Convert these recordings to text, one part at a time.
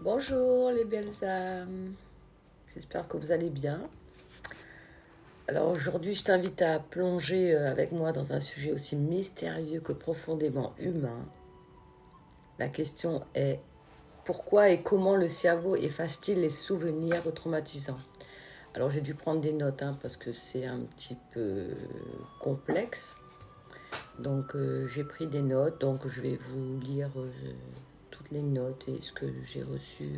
Bonjour les belles âmes, j'espère que vous allez bien. Alors aujourd'hui je t'invite à plonger avec moi dans un sujet aussi mystérieux que profondément humain. La question est pourquoi et comment le cerveau efface-t-il les souvenirs traumatisants? Alors j'ai dû prendre des notes parce que c'est un petit peu complexe. Donc j'ai pris des notes, donc je vais vous lire toutes les notes et ce que j'ai reçu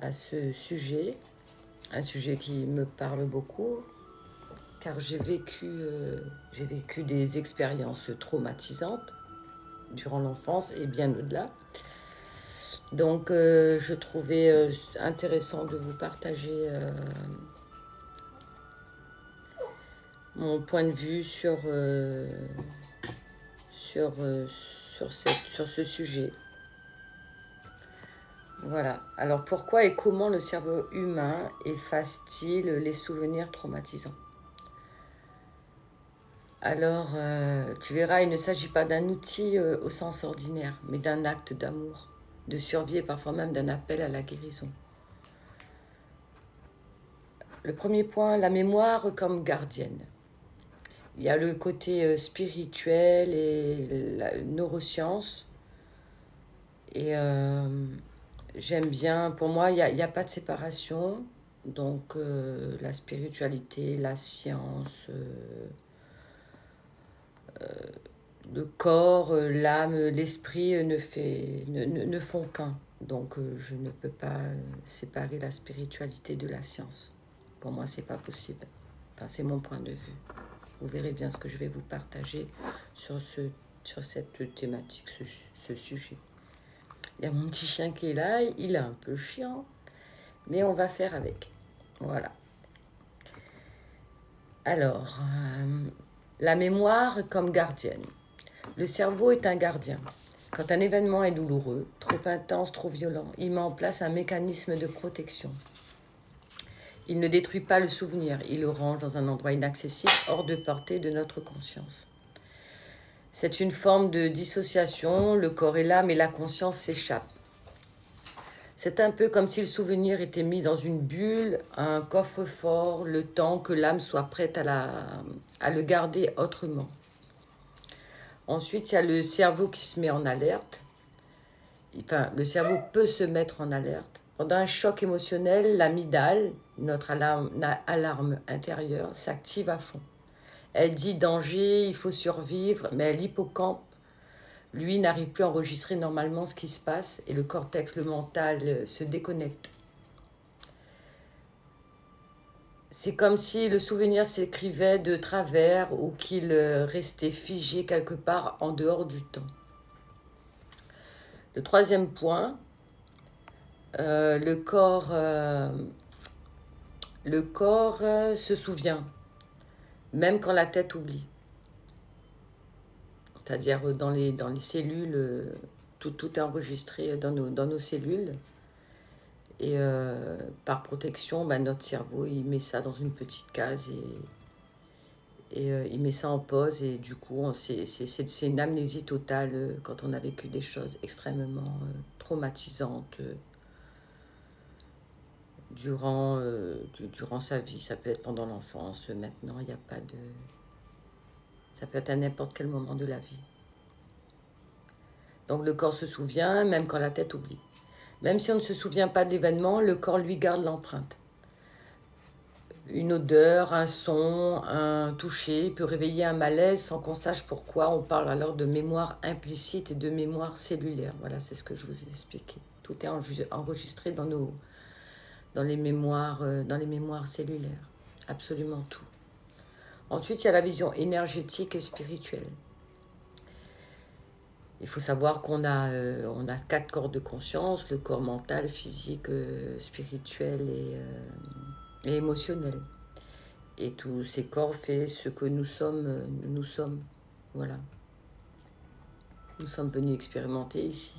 à ce sujet. Un sujet qui me parle beaucoup, car j'ai vécu des expériences traumatisantes durant l'enfance et bien au-delà. Donc, je trouvais intéressant de vous partager mon point de vue sur ce sujet. Voilà. Alors, pourquoi et comment le cerveau humain efface-t-il les souvenirs traumatisants? Alors, tu verras, il ne s'agit pas d'un outil au sens ordinaire, mais d'un acte d'amour, de survie et parfois même d'un appel à la guérison. Le premier point, la mémoire comme gardienne. Il y a le côté spirituel et la neuroscience. Et j'aime bien, pour moi, il n'y a pas de séparation. Donc, la spiritualité, la science, le corps, l'âme, l'esprit ne font qu'un. Donc je ne peux pas séparer la spiritualité de la science. Pour moi, c'est pas possible. Enfin, c'est mon point de vue. Vous verrez bien ce que je vais vous partager sur cette thématique, ce sujet. Il y a mon petit chien qui est là, il est un peu chiant, mais on va faire avec. Voilà. Alors, la mémoire comme gardienne. Le cerveau est un gardien. Quand un événement est douloureux, trop intense, trop violent, il met en place un mécanisme de protection. Il ne détruit pas le souvenir, il le range dans un endroit inaccessible, hors de portée de notre conscience. C'est une forme de dissociation, le corps est là, mais la conscience s'échappe. C'est un peu comme si le souvenir était mis dans une bulle, un coffre-fort, le temps que l'âme soit prête à le garder autrement. Ensuite, il y a le cerveau qui se met en alerte. Enfin, le cerveau peut se mettre en alerte. Pendant un choc émotionnel, l'amygdale, notre alarme intérieure, s'active à fond. Elle dit danger, il faut survivre, mais l'hippocampe, lui, n'arrive plus à enregistrer normalement ce qui se passe et le cortex, le mental, se déconnecte. C'est comme si le souvenir s'écrivait de travers ou qu'il restait figé quelque part en dehors du temps. Le troisième point, le corps se souvient, même quand la tête oublie. C'est-à-dire dans les cellules, tout est enregistré dans nos cellules. Et par protection, notre cerveau, il met ça dans une petite case et il met ça en pause. Et du coup, c'est une amnésie totale quand on a vécu des choses extrêmement traumatisantes durant sa vie. Ça peut être pendant l'enfance, maintenant, il n'y a pas de... Ça peut être à n'importe quel moment de la vie. Donc le corps se souvient, même quand la tête oublie. Même si on ne se souvient pas de l'événement, le corps lui garde l'empreinte. Une odeur, un son, un toucher peut réveiller un malaise sans qu'on sache pourquoi. On parle alors de mémoire implicite et de mémoire cellulaire. Voilà, c'est ce que je vous ai expliqué. Tout est enregistré dans les mémoires cellulaires. Absolument tout. Ensuite, il y a la vision énergétique et spirituelle. Il faut savoir qu'on a 4 corps de conscience, le corps mental, physique, spirituel et émotionnel. Et tous ces corps font ce que nous sommes. Voilà. Nous sommes venus expérimenter ici.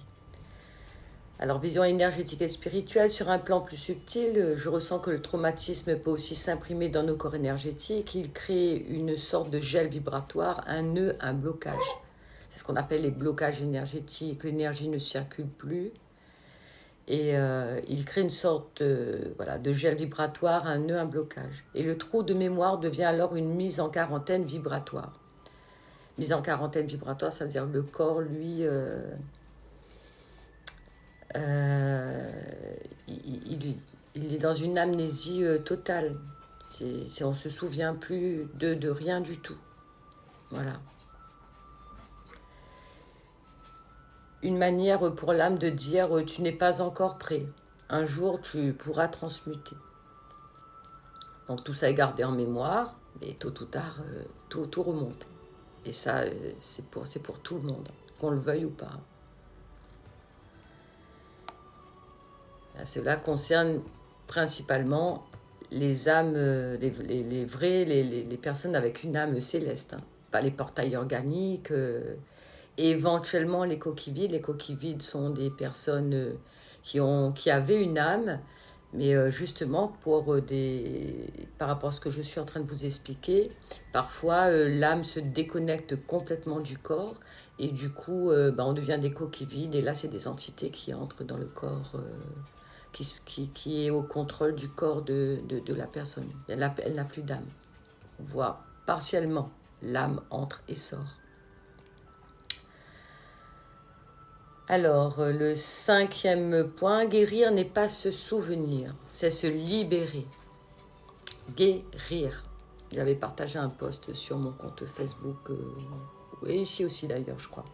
Alors, vision énergétique et spirituelle, sur un plan plus subtil, je ressens que le traumatisme peut aussi s'imprimer dans nos corps énergétiques. Il crée une sorte de gel vibratoire, un nœud, un blocage. C'est ce qu'on appelle les blocages énergétiques. L'énergie ne circule plus. Et il crée une sorte voilà, de gel vibratoire, un nœud, un blocage. Et le trou de mémoire devient alors une mise en quarantaine vibratoire. Mise en quarantaine vibratoire, ça veut dire que le corps, lui, euh, il est dans une amnésie totale. On ne se souvient plus de rien du tout. Voilà. Une manière pour l'âme de dire tu n'es pas encore prêt. Un jour, tu pourras transmuter. Donc tout ça est gardé en mémoire, et tôt ou tard, tout remonte. Et ça, c'est pour tout le monde, qu'on le veuille ou pas. Cela concerne principalement les âmes, les vrais, les personnes avec une âme céleste, hein. Pas les portails organiques, et éventuellement les coquilles vides. Les coquilles vides sont des personnes qui avaient une âme, mais justement par rapport à ce que je suis en train de vous expliquer, parfois l'âme se déconnecte complètement du corps et du coup on devient des coquilles vides et là c'est des entités qui entrent dans le corps, qui est au contrôle du corps de la personne. Elle n'a plus d'âme, voire partiellement l'âme entre et sort. Alors, le 5e point, guérir n'est pas se souvenir, c'est se libérer. Guérir. J'avais partagé un post sur mon compte Facebook, et ici aussi d'ailleurs, je crois.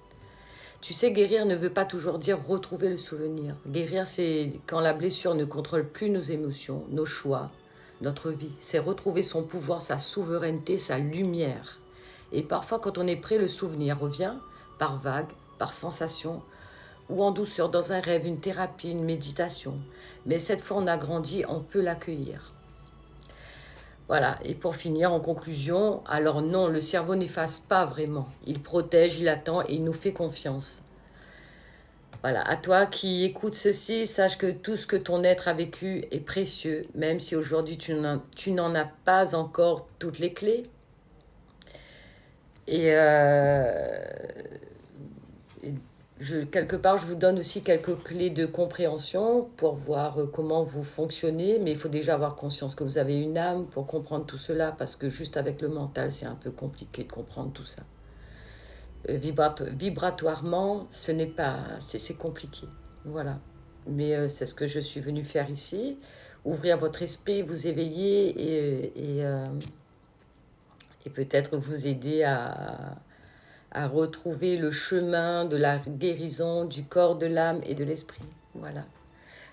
Tu sais, guérir ne veut pas toujours dire retrouver le souvenir. Guérir, c'est quand la blessure ne contrôle plus nos émotions, nos choix, notre vie. C'est retrouver son pouvoir, sa souveraineté, sa lumière. Et parfois, quand on est prêt, le souvenir revient par vague, par sensation, ou en douceur dans un rêve, une thérapie, une méditation. Mais cette fois, on a grandi, on peut l'accueillir. Voilà, et pour finir, en conclusion, alors non, le cerveau n'efface pas vraiment. Il protège, il attend et il nous fait confiance. Voilà, à toi qui écoutes ceci, sache que tout ce que ton être a vécu est précieux, même si aujourd'hui tu n'en as pas encore toutes les clés. Et quelque part, je vous donne aussi quelques clés de compréhension pour voir comment vous fonctionnez, mais il faut déjà avoir conscience que vous avez une âme pour comprendre tout cela, parce que juste avec le mental, c'est un peu compliqué de comprendre tout ça. Vibratoirement, ce n'est pas, c'est compliqué, voilà. Mais c'est ce que je suis venue faire ici, ouvrir votre esprit, vous éveiller et peut-être vous aider à retrouver le chemin de la guérison du corps, de l'âme et de l'esprit. Voilà.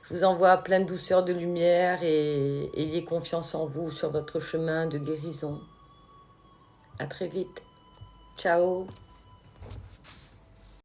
Je vous envoie plein de douceur, de lumière et ayez confiance en vous sur votre chemin de guérison. À très vite. Ciao.